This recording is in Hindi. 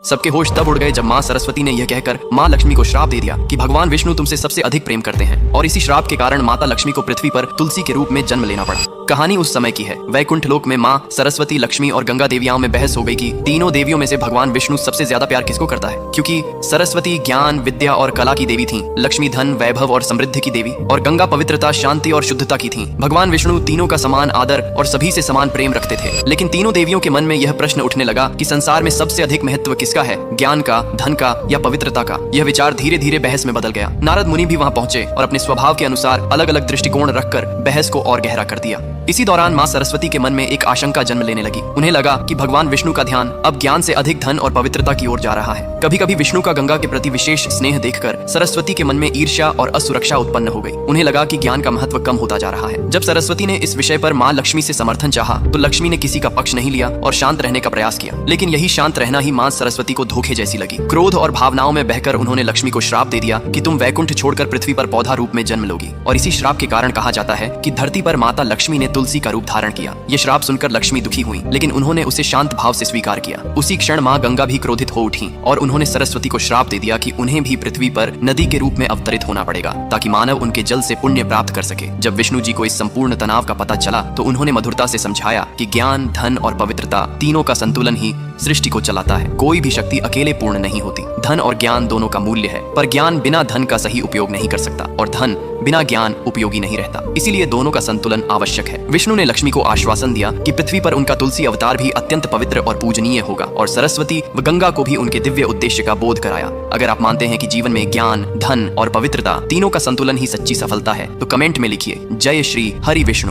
सबके होश तब उड़ गए जब माँ सरस्वती ने यह कहकर माँ लक्ष्मी को श्राप दे दिया कि भगवान विष्णु तुमसे सबसे अधिक प्रेम करते हैं, और इसी श्राप के कारण माता लक्ष्मी को पृथ्वी पर तुलसी के रूप में जन्म लेना पड़ा। कहानी उस समय की है। वैकुंठ लोक में माँ सरस्वती, लक्ष्मी और गंगा देवियाओं में बहस हो गई कि तीनों देवियों में से भगवान विष्णु सबसे ज्यादा प्यार किसको करता है, क्योंकि सरस्वती ज्ञान, विद्या और कला की देवी थीं, लक्ष्मी धन, वैभव और समृद्धि की देवी, और गंगा पवित्रता, शांति और शुद्धता की थीं। भगवान विष्णु तीनों का समान आदर और सभी से समान प्रेम रखते थे। लेकिन तीनों देवियों के मन में यह प्रश्न उठने लगा कि संसार में सबसे अधिक महत्व किसका है, ज्ञान का, धन का या पवित्रता का। यह विचार धीरे धीरे बहस में बदल गया। नारद मुनि भी वहां पहुंचे और अपने स्वभाव के अनुसार अलग अलग दृष्टिकोण रखकर बहस को और गहरा कर दिया। इसी दौरान माँ सरस्वती के मन में एक आशंका जन्म लेने लगी। उन्हें लगा कि भगवान विष्णु का ध्यान अब ज्ञान से अधिक धन और पवित्रता की ओर जा रहा है। कभी कभी विष्णु का गंगा के प्रति विशेष स्नेह देखकर सरस्वती के मन में ईर्ष्या और असुरक्षा उत्पन्न हो गई। उन्हें लगा कि ज्ञान का महत्व कम होता जा रहा है। जब सरस्वती ने इस विषय पर माँ लक्ष्मी से समर्थन चाहा तो लक्ष्मी ने किसी का पक्ष नहीं लिया और शांत रहने का प्रयास किया। लेकिन यही शांत रहना ही माँ सरस्वती को धोखे जैसी लगी। क्रोध और भावनाओं में बहकर उन्होंने लक्ष्मी को श्राप दे दिया कि तुम वैकुंठ छोड़कर पृथ्वी पर पौधा रूप में जन्म लोगी। और इसी श्राप के कारण कहा जाता है कि धरती पर माता लक्ष्मी ने तुलसी का रूप धारण किया। ये श्राप सुनकर लक्ष्मी दुखी हुई, लेकिन उन्होंने उसे शांत भाव से स्वीकार किया। उसी क्षण माँ गंगा भी क्रोधित हो उठी और उन्होंने सरस्वती को श्राप दे दिया कि उन्हें भी पृथ्वी पर नदी के रूप में अवतरित होना पड़ेगा, ताकि मानव उनके जल से पुण्य प्राप्त कर सके। जब विष्णु जी को इस संपूर्ण तनाव का पता चला तो उन्होंने मधुरता से समझाया कि ज्ञान, धन और पवित्रता तीनों का संतुलन ही सृष्टि को चलाता है। कोई भी शक्ति अकेले पूर्ण नहीं होती। धन और ज्ञान दोनों का मूल्य है, पर ज्ञान बिना धन का सही उपयोग नहीं कर सकता और धन बिना ज्ञान उपयोगी नहीं रहता। इसीलिए दोनों का संतुलन आवश्यक है। विष्णु ने लक्ष्मी को आश्वासन दिया कि पृथ्वी पर उनका तुलसी अवतार भी अत्यंत पवित्र और पूजनीय होगा, और सरस्वती व गंगा को भी उनके दिव्य उद्देश्य का बोध कराया। अगर आप मानते हैं कि जीवन में ज्ञान, धन और पवित्रता तीनों का संतुलन ही सच्ची सफलता है तो कमेंट में लिखिए जय श्री हरि विष्णु।